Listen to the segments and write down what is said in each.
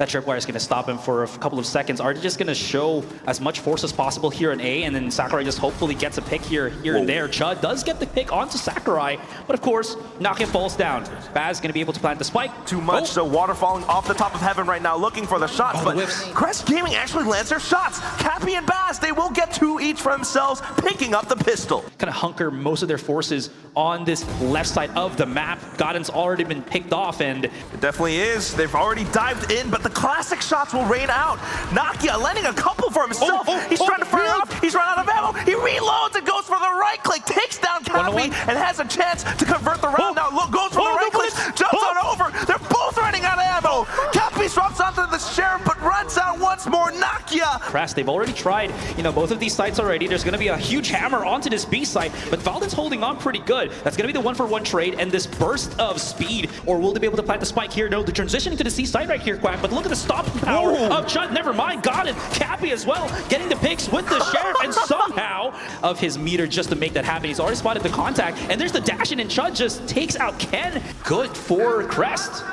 that tripwire is going to stop him for a couple of seconds. Are they just going to show as much force as possible here in A, and then Sakurai just hopefully gets a pick here and there. Chud does get the pick onto Sakurai, but of course, Nakia falls down. Baz going to be able to plant the spike. Too much, so water falling off the top of heaven right now, looking for the shots, but Crest Gaming actually lands their shots. Cappy and Baz, they will get 2 each for themselves, picking up the pistol. Kind of hunker most of their forces on this left side of the map. Godden's already been picked off, and it definitely is. They've already dived in, but the classic shots will rain out. Nakia landing a couple for himself. He's trying to fire up. He's run out of ammo. He reloads and goes for the right click, takes down Cappy, and has a chance to convert the round. Now look, goes for the right click, jumps on over. They're both running out of ammo. Cappy drops onto the sheriff, but runs out once more. Nakia. Crest, they've already tried, both of these sites already. There's going to be a huge hammer onto this B site, but Valden's holding on pretty good. That's going to be the 1-for-1 trade and this burst of speed, or will they be able to plant the spike here? No, they're transitioning to the C site right here, Quack, but look at the stopping power of Chud. Never mind, Godden, Cappy as well, getting the picks with the sheriff, and somehow of his meter just to make that happen. He's already spotted the contact, and there's the dash in, and Chud just takes out Ken. Good for Crest.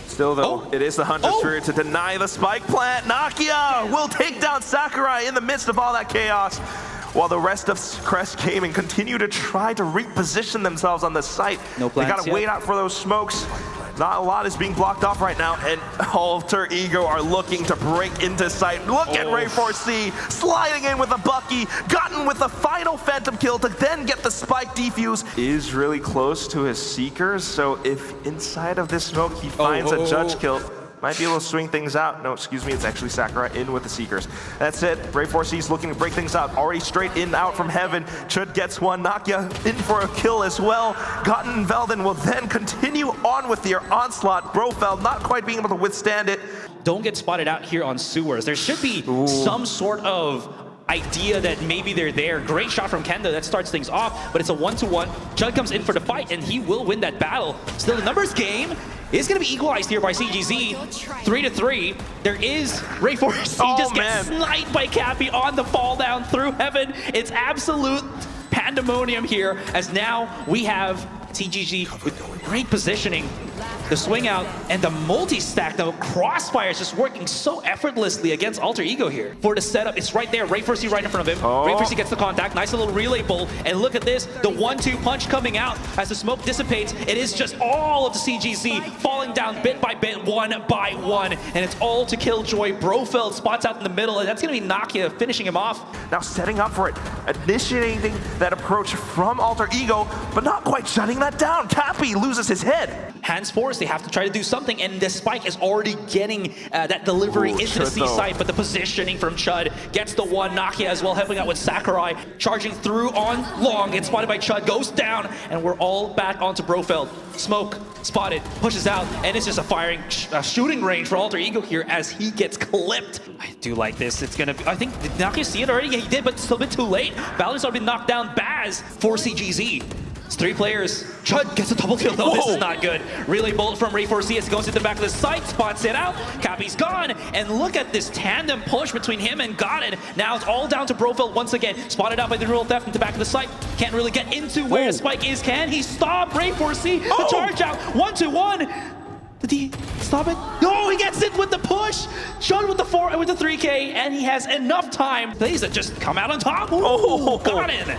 Still though, it is the Hunter's Spirit to deny the spike plant. Nakia will take down Sakurai in the midst of all that chaos, while the rest of Crest Gaming continue to try to reposition themselves on the site. No plans they gotta yet. wait out for those smokes. Not a lot is being blocked off right now, and Alter Ego are looking to break into sight. Look at Ray4C sliding in with a Bucky, gotten with the final Phantom kill to then get the spike defuse. Is really close to his Seekers, so if inside of this smoke he finds a Judge kill, might be able to swing things out. No, excuse me, it's actually Sakurai in with the Seekers. That's it. Ray4C is looking to break things out. Already straight in out from heaven. Chud gets one. Nakia in for a kill as well. Gotten and Velden will then continue on with their onslaught. Brofeld not quite being able to withstand it. Don't get spotted out here on sewers. There should be some sort of idea that maybe they're there. Great shot from Kendo, that starts things off, but it's a 1-to-1. Chud comes in for the fight, and he will win that battle. Still, the numbers game is going to be equalized here by CGZ, 3-3. There is Ray4C just gets sniped by Cappy on the fall down through heaven. It's absolute pandemonium here, as now we have CGZ with great positioning. The swing out and the multi-stack, the crossfire is just working so effortlessly against Alter Ego here. For the setup, it's right there. Ray4C right in front of him. Ray4C gets the contact. Nice little relay bolt. And look at this, the 1-2 punch coming out as the smoke dissipates. It is just all of the CGZ falling down bit by bit, 1 by 1. And it's all to Killjoy. Brofeld spots out in the middle, and that's going to be Nakia finishing him off. Now setting up for it, initiating that approach from Alter Ego, but not quite shutting that down. Cappy loses his head. Hands forced, they have to try to do something, and the spike is already getting that delivery into the C site, but the positioning from Chud gets the one. Nakia as well helping out with Sakurai, charging through on long, gets spotted by Chud, goes down, and we're all back onto Brofeld. Smoke, spotted, pushes out, and it's just a shooting range for Alter Ego here as he gets clipped. I do like this. It's gonna be, I think, did Nakia see it already? Yeah, he did, but still a bit too late. Valorant's already been knocked down. Baz for CGZ. It's 3 players. Chud gets a double kill though. This is not good. Relay bolt from Ray4C as he goes to the back of the site, spots it out. Cappy's gone, and look at this tandem push between him and Godden. Now it's all down to Brofeld once again. Spotted out by the real theft in the back of the site. Can't really get into where the spike is. Can he stop Ray4C? The charge out, 1-2-1. Did he stop it? No, he gets it with the push. Chud with the 3K, and he has enough time. Please just come out on top. Ooh, Godden.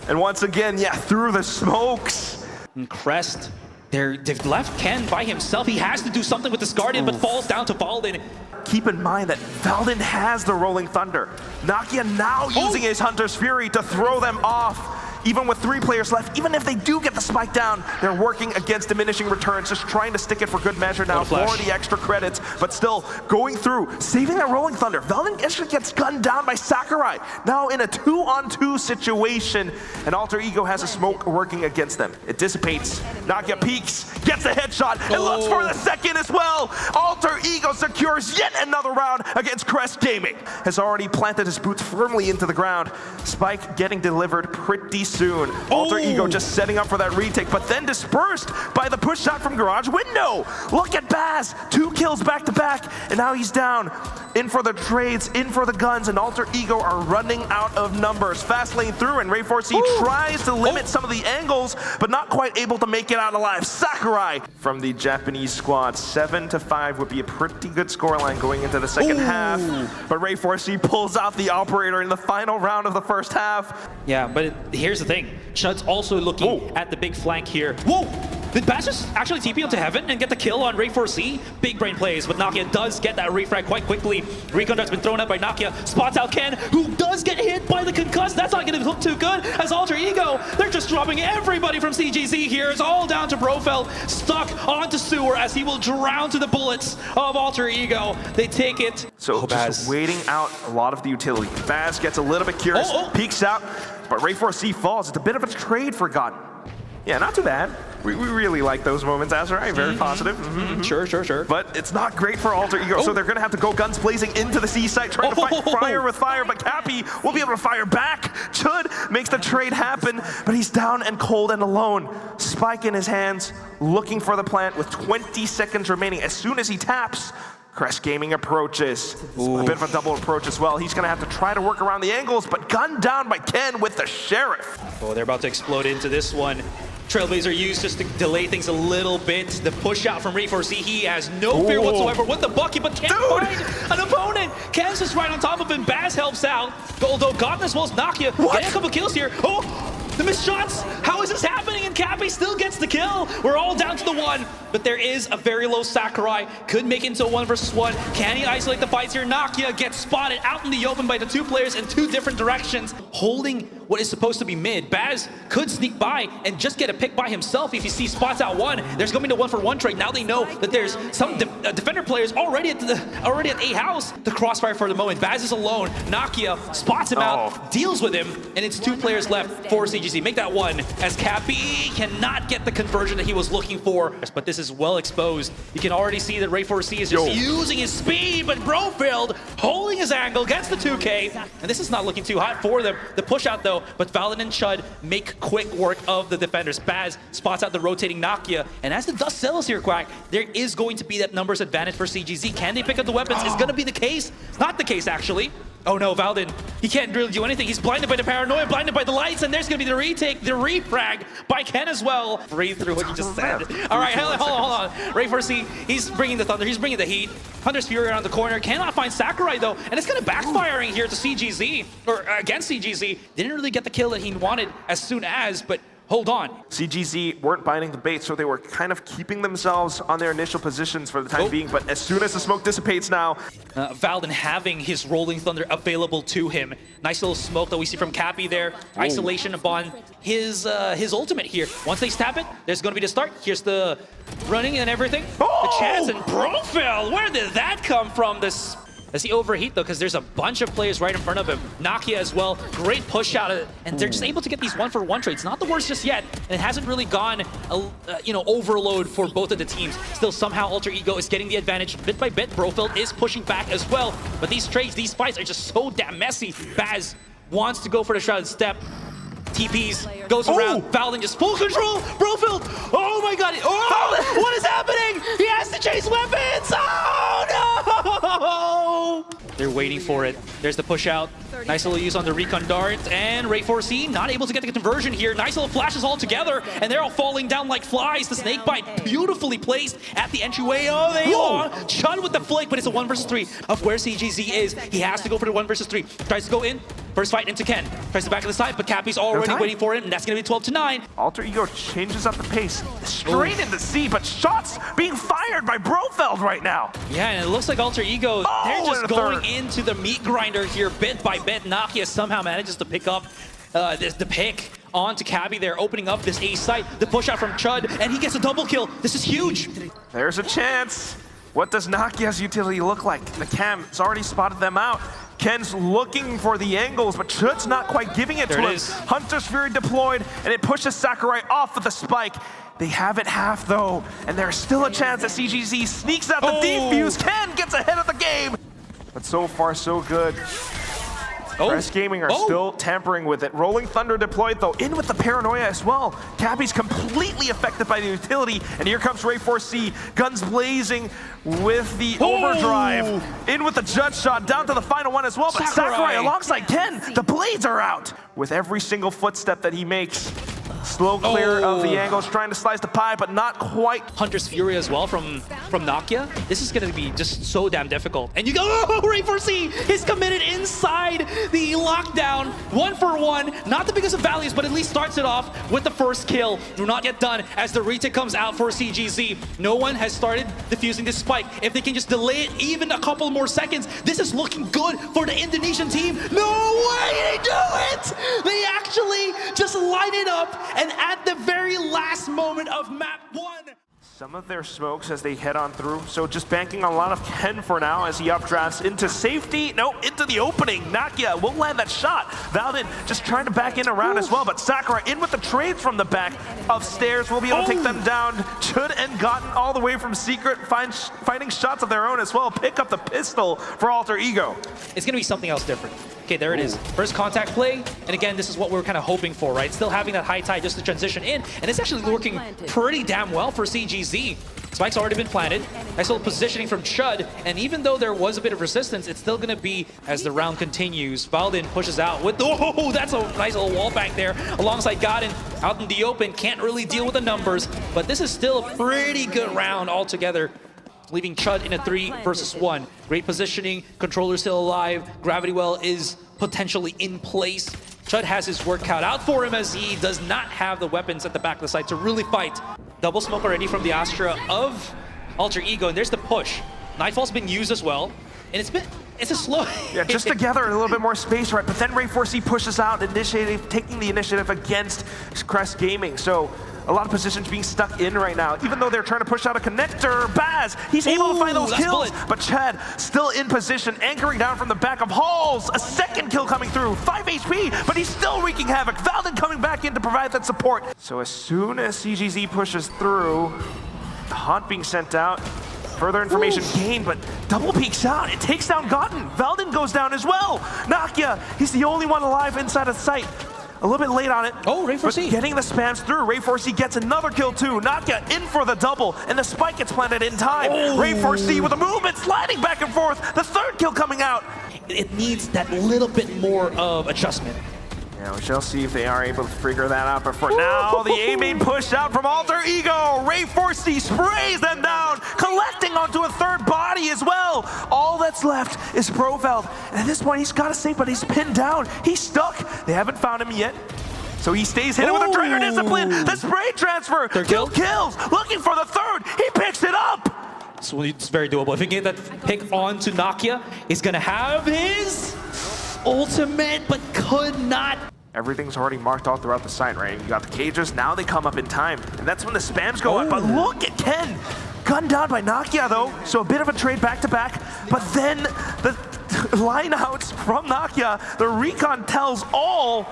And once again, through the smokes. And Crest, they've left Ken by himself. He has to do something with this Guardian, but falls down to Valden. Keep in mind that Valden has the Rolling Thunder. Nakia now using his Hunter's Fury to throw them off. Even with 3 players left, even if they do get the spike down, they're working against diminishing returns, just trying to stick it for good measure now for the extra credits, but still going through, saving that Rolling Thunder. Valden actually gets gunned down by Sakurai, now in a 2-on-2 situation, and Alter Ego has a smoke working against them. It dissipates, Nakia peeks, gets a headshot, and looks for the second as well. Alter Ego secures yet another round against Crest Gaming. Has already planted his boots firmly into the ground. Spike getting delivered pretty soon. Alter Ego just setting up for that retake, but then dispersed by the push shot from Garage Window. Look at Baz, 2 kills back to back, and now he's down in for the trades, in for the guns, and Alter Ego are running out of numbers. Fast lane through, and Ray4C tries to limit some of the angles, but not quite able to make it out alive. Sakurai from the Japanese squad. 7-5 would be a pretty good scoreline going into the second half, but Ray4C pulls out the operator in the final round of the first half. Yeah, but here's the thing. Chud's also looking at the big flank here. Whoa! Did Bash just actually TP into heaven and get the kill on Ray4C? Big brain plays, but Nakia does get that refrag quite quickly. Recon dart's been thrown up by Nakia. Spots out Ken, who does get hit by the concuss. That's not going to look too good as Alter Ego. They're just dropping everybody from CGZ here. It's all down to Brofeld, stuck onto Sewer as he will drown to the bullets of Alter Ego. They take it. So just waiting out a lot of the utility. Baz gets a little bit curious, peeks out, but Ray4C falls. It's a bit of a trade forgotten. Yeah, not too bad. We really like those moments, Azrai. Very positive. Sure. But it's not great for Alter Ego, so they're going to have to go guns blazing into the C site, trying to fight fire with fire, but Cappy will be able to fire back. Chud makes the trade happen, but he's down and cold and alone. Spike in his hands, looking for the plant with 20 seconds remaining. As soon as he taps, Crest Gaming approaches. A bit of a double approach as well. He's going to have to try to work around the angles, but gunned down by Ken with the Sheriff. Oh, they're about to explode into this one. Trailblazer used just to delay things a little bit. The push out from Ray4C, he has no fear whatsoever with the bucket, but can't find an opponent. Ken's just right on top of him. Baz helps out. Although gotten as well as Nakia. Getting a couple kills here. The missed shots. How is this happening? And Cappy still gets the kill. We're all down to the one, but there is a very low Sakurai. Could make it into a 1 versus 1. Can he isolate the fights here? Nakia gets spotted out in the open by the two players in two different directions, holding what is supposed to be mid. Baz could sneak by and just get a pick by himself if he sees spots out one. There's going to be the 1-for-1 trade. Now they know that there's some defender players already at A house. The crossfire for the moment. Baz is alone. Nakia spots him out, deals with him, and it's two players left for CGZ. Make that one as Cappy cannot get the conversion that he was looking for. But this is well exposed. You can already see that Ray4C is just using his speed, but Brofeld holding his angle, gets the 2K. And this is not looking too hot for them. The push out though, but Valen and Chud make quick work of the defenders. Baz spots out the rotating Nakia. And as the dust settles here, Quack, there is going to be that numbers advantage for CGZ. Can they pick up the weapons? It's going to be the case. Not the case, actually. Oh no, Valdin, he can't really do anything. He's blinded by the paranoia, blinded by the lights, and there's gonna be the retake, the refrag by Ken as well. Breathe through what you just said. All right, hold on. Ray4C, he's bringing the thunder, he's bringing the heat. Hunter's Fury around the corner, cannot find Sakurai though, and it's gonna backfiring here to CGZ, or against CGZ. Didn't really get the kill that he wanted as soon as, but hold on. CGZ weren't binding the bait, so they were kind of keeping themselves on their initial positions for the time being, but as soon as the smoke dissipates now... Valdin having his Rolling Thunder available to him. Nice little smoke that we see from Cappy there. Isolation upon his ultimate here. Once they stab it, there's going to be the start. Here's the running and everything. The chance, and Brofeld, where did that come from? Does he overheat though? Because there's a bunch of players right in front of him. Nakia as well. Great push out of it. And they're just able to get these 1-for-1 trades. Not the worst just yet. And it hasn't really gone, overload for both of the teams. Still, somehow Alter Ego is getting the advantage bit by bit. Brofeld is pushing back as well. But these trades, these fights are just so damn messy. Baz wants to go for the shrouded step. TPs, goes around, Valdin just full control, Brofeld, oh my god, what is happening? He has to chase weapons, oh no! They're waiting for it. There's the push out. Nice little use on the recon dart, and Ray4C not able to get the conversion here. Nice little flashes all together, and they're all falling down like flies. The snake bite beautifully placed at the entryway. Oh, they are. Chud with the flick, but it's a 1 versus 3 of where CGZ is. He has to go for the 1 versus 3. Tries to go in. First fight into Ken. Tries to back of the side, but Cappy's already waiting for it, and that's going to be 12-9. Alter Ego changes up the pace. Straight into C, but shots being fired by Brofeld right now. Yeah, and it looks like Alter Ego, they're just going into the meat grinder here bit by bit. Nakia somehow manages to pick up the pick onto Cappy there, opening up this A site. The push out from Chud, and he gets a double kill. This is huge. There's a chance. What does Nakia's utility look like? The cam has already spotted them out. Ken's looking for the angles, but Chud's not quite giving it to him. Hunter's Fury deployed, and it pushes Sakurai off with the spike. They have it half, though, and there's still a chance that CGZ sneaks out the defuse. Ken gets ahead of the game. But so far, so good. Crest Gaming are still tampering with it. Rolling Thunder deployed though, in with the paranoia as well. Cappy's completely affected by the utility, and here comes Ray4C, guns blazing with the overdrive. In with the judge shot, down to the final one as well, but Sakurai alongside Ken, the blades are out. With every single footstep that he makes, slow clear of the angles, trying to slice the pie, but not quite. Hunter's Fury as well from Nakia. This is going to be just so damn difficult. And you go, Ray4C is committed inside the lockdown. 1 for 1. Not the biggest of values, but at least starts it off with the first kill. Do not get done as the retake comes out for CGZ. No one has started defusing this spike. If they can just delay it even a couple more seconds, this is looking good for the Indonesian team. No way they do it! They actually just line it up, and at the very last moment of map 1. Some of their smokes as they head on through, so just banking on a lot of Ken for now as he updrafts into safety. No, into the opening. Nakia will land that shot. Valdin just trying to back in around as well, but Sakurai in with the trades from the back of stairs will be able to take them down. Chud and Gotten all the way from Secret, finding shots of their own as well. Pick up the pistol for Alter Ego. It's going to be something else different. Okay, there it is. First contact play, and again, this is what we're kind of hoping for, right? Still having that high tide just to transition in, and it's actually working pretty damn well for CGZ. Spike's already been planted. Nice little positioning from Chud, and even though there was a bit of resistance, it's still going to be as the round continues. Valdin pushes out with, oh, that's a nice little wall back there alongside Godin out in the open. Can't really deal with the numbers, but this is still a pretty good round altogether, leaving Chud in a 3 versus 1. Great positioning, controller still alive, Gravity Well is potentially in place. Chud has his work cut out for him as he does not have the weapons at the back of the site to really fight. Double smoke already from the Astra of Alter Ego, and there's the push. Nightfall's been used as well, and it's a slow... Yeah, just to gather a little bit more space, right? But then Ray4C pushes out, taking the initiative against Crest Gaming. So a lot of positions being stuck in right now. Even though they're trying to push out a connector, Baz, he's able to find those kills. But Chad still in position, anchoring down from the back of Halls. A second kill coming through, 5 HP, but he's still wreaking havoc. Valdin coming back in to provide that support. So as soon as CGZ pushes through, the Haunt being sent out, further information gained, but double peeks out. It takes down Gotten. Valdin goes down as well. Nakia, he's the only one alive inside of sight. A little bit late on it. Ray4C getting the spams through. Ray4C gets another kill too. Nakia in for the double, and the spike gets planted in time. Ray4C with a movement, sliding back and forth. The third kill coming out. It needs that little bit more of adjustment. Yeah, we shall see if they are able to figure that out. But for now, the A-main push out from Alter Ego. Ray4C sprays them down, collecting onto a third body as well. All that's left is Profeld. And at this point, he's got to save, but he's pinned down. He's stuck. They haven't found him yet. So he stays hidden with a Trigger Discipline. The spray transfer. Two kills. Looking for the third. He picks it up. So it's very doable. If he can get that pick onto Nakia, he's going to have his ultimate, but could not. Everything's already marked all throughout the site, right? You got the cages, now they come up in time. And that's when the spams go up. But look at Ken! Gunned down by Nakia though, so a bit of a trade back to back. But then the line outs from Nakia, the recon tells all,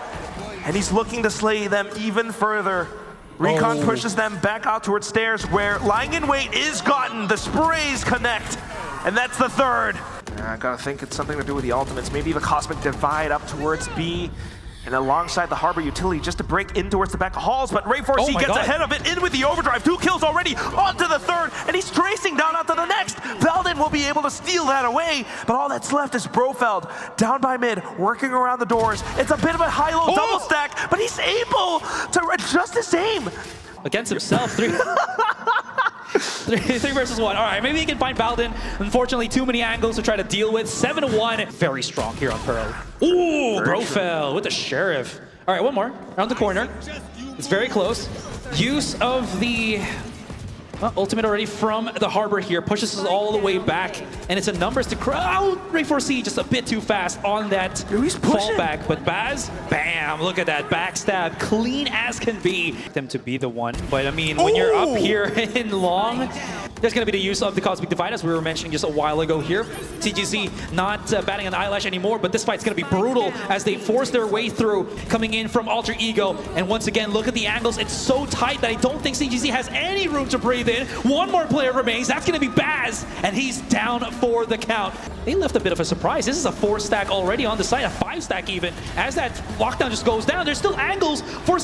and he's looking to slay them even further. Recon pushes them back out towards stairs where lying in wait is Gotten. The sprays connect, and that's the third. I gotta think it's something to do with the ultimates. Maybe the Cosmic Divide up towards B and alongside the Harbor Utility just to break in towards the back of Halls, but Ray4C gets ahead of it, in with the overdrive. 2 kills already, onto the third, and he's tracing down onto the next. Valdin will be able to steal that away, but all that's left is Brofeld, down by mid, working around the doors. It's a bit of a high-low double stack, but he's able to adjust his aim. Against himself, 3 versus 1. All right, maybe he can find Valdin. Unfortunately, too many angles to try to deal with. 7-1. Very strong here on Pearl. Ooh, Brofeld with the Sheriff. All right, one more. Around the corner. It's very close. Use of the ultimate already from the Harbor here. Pushes us all the way back. And it's a numbers to crowd. Ray4C just a bit too fast on that fallback. But Baz, bam, look at that backstab. Clean as can be. Them to be the one. But I mean, when you're up here in long, there's going to be the use of the Cosmic Divide, as we were mentioning just a while ago here. CGZ not batting an eyelash anymore, but this fight's going to be brutal as they force their way through, coming in from Alter Ego. And once again, look at the angles. It's so tight that I don't think CGZ has any room to breathe in. One more player remains. That's going to be Baz, and he's down for the count. They left a bit of a surprise. This is a 4-stack already on the site, a 5-stack even. As that lockdown just goes down, there's still angles for,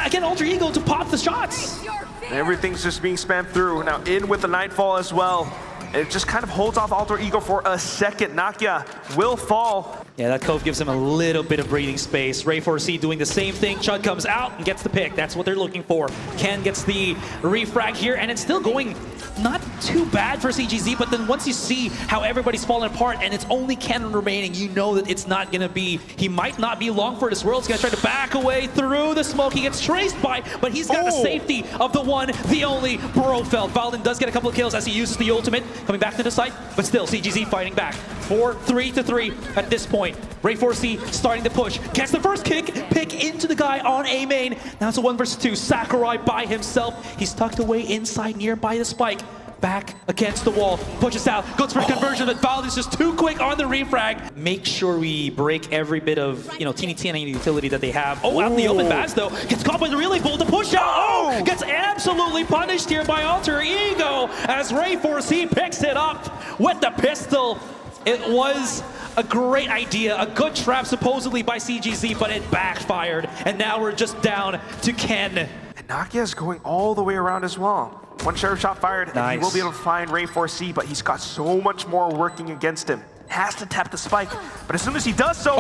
again, Alter Ego to pop the shots. Everything's just being spammed through. Now in with the Nightfall as well. It just kind of holds off Alter Ego for a second. Nakia will fall. Yeah, that Cove gives him a little bit of breathing space. Ray 4C doing the same thing. Chud comes out and gets the pick. That's what they're looking for. Ken gets the refrag here, and it's still going not too bad for CGZ, but then once you see how everybody's falling apart and it's only Ken remaining, you know that it's not going to be, he might not be long for this world. He's going to try to back away through the smoke. He gets traced by, but he's got the safety of the one, the only Brofeld. Valdin does get a couple of kills as he uses the ultimate, coming back to the site, but still CGZ fighting back. 3-3 at this point. Ray 4C starting to push, gets the first pick into the guy on A main. Now it's a 1 versus 2. Sakurai by himself. He's tucked away inside nearby the spike. Back against the wall, pushes out, goes for conversion, but Valdin's just too quick on the refrag. Make sure we break every bit of, teeny utility that they have. Oh, out in the open, Baz though, gets caught by the relay bolt to push out. Oh, gets absolutely punished here by Alter Ego as Ray 4C picks it up with the pistol. It was a great idea, a good trap supposedly by CGZ, but it backfired. And now we're just down to Ken. And Nakia is going all the way around as well. One sheriff shot fired, and he will be able to find Ray 4C, but he's got so much more working against him. Has to tap the spike, but as soon as he does so,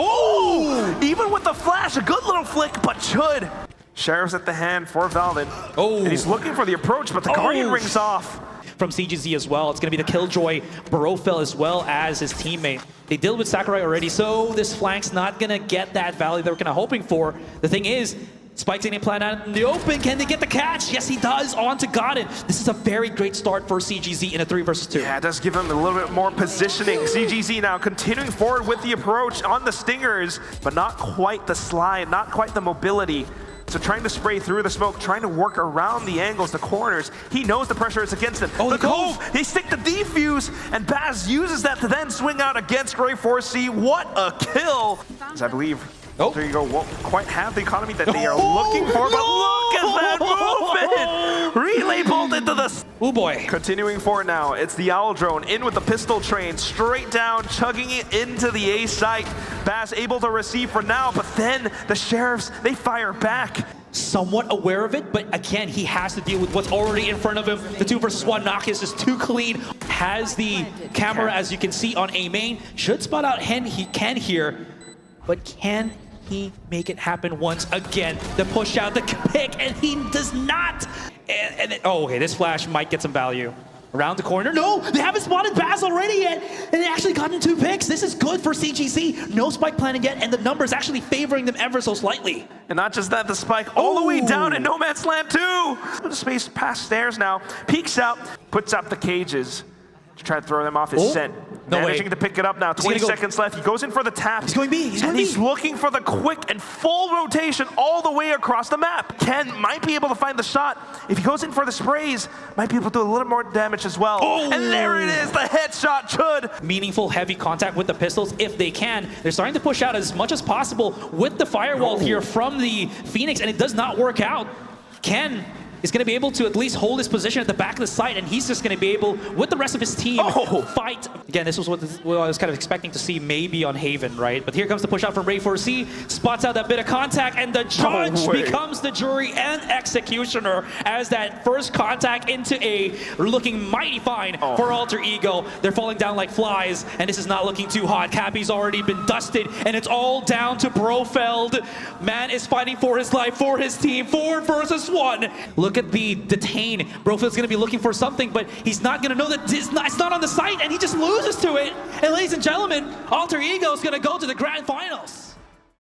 even with the flash, a good little flick, but Chud. Sheriff's at the hand for Valdin. And he's looking for the approach, but the Guardian rings off. From CGZ as well, it's going to be the Killjoy Brofeld as well as his teammate. They dealt with Sakurai already, so this flank's not going to get that value they were kind of hoping for. The thing is, Spike's getting planned out in the open. Can they get the catch? Yes, he does. On to Godin. This is a very great start for CGZ in a 3 versus 2. Yeah, it does give them a little bit more positioning. CGZ now continuing forward with the approach on the Stingers, but not quite the slide, not quite the mobility. So trying to spray through the smoke, trying to work around the angles, the corners. He knows the pressure is against him. The Cove, they stick the defuse, and Baz uses that to then swing out against Ray 4C. What a kill! As I believe, there you go, won't quite have the economy that they are looking for, but look at that movement! Relay bolt into the... Oh boy. Continuing forward now, it's the Owl Drone in with the pistol train, straight down, chugging it into the A site. Baz able to receive for now, but then the Sheriffs, they fire back. Somewhat aware of it, but again, he has to deal with what's already in front of him. The 2 versus 1 knock is just too clean. Has the camera, as you can see on A main, should spot out Ken here, but can he make it happen once again? The push out, the pick, and he does not. Okay, this flash might get some value. Around the corner. No, they haven't spotted Baz already yet. And they actually gotten 2 picks. This is good for CGZ. No spike planning yet, and the numbers actually favoring them ever so slightly. And not just that, the spike all the way down in No Man's Land too. The space past stairs now. Peeks out, puts up the cages to try to throw them off his scent. Managing to pick it up now. 20 seconds left. He goes in for the tap. He's going B. He's looking for the quick and full rotation all the way across the map. Ken might be able to find the shot. If he goes in for the sprays, might be able to do a little more damage as well. And there it is, the headshot, Chud. Meaningful, heavy contact with the pistols if they can. They're starting to push out as much as possible with the firewall here from the Phoenix, and it does not work out. Ken is going to be able to at least hold his position at the back of the site, and he's just going to be able, with the rest of his team, fight. Again, this was what I was kind of expecting to see maybe on Haven, right? But here comes the push out from Ray 4C, spots out that bit of contact, and the judge becomes the jury and executioner as that first contact into A, looking mighty fine for Alter Ego. They're falling down like flies, and this is not looking too hot. Cappy's already been dusted, and it's all down to Brofeld. Man is fighting for his life, for his team, 4 versus 1. Look at the detain. Brofeld's going to be looking for something, but he's not going to know that it's not on the site, and he just loses to it. And ladies and gentlemen, Alter Ego is going to go to the grand finals.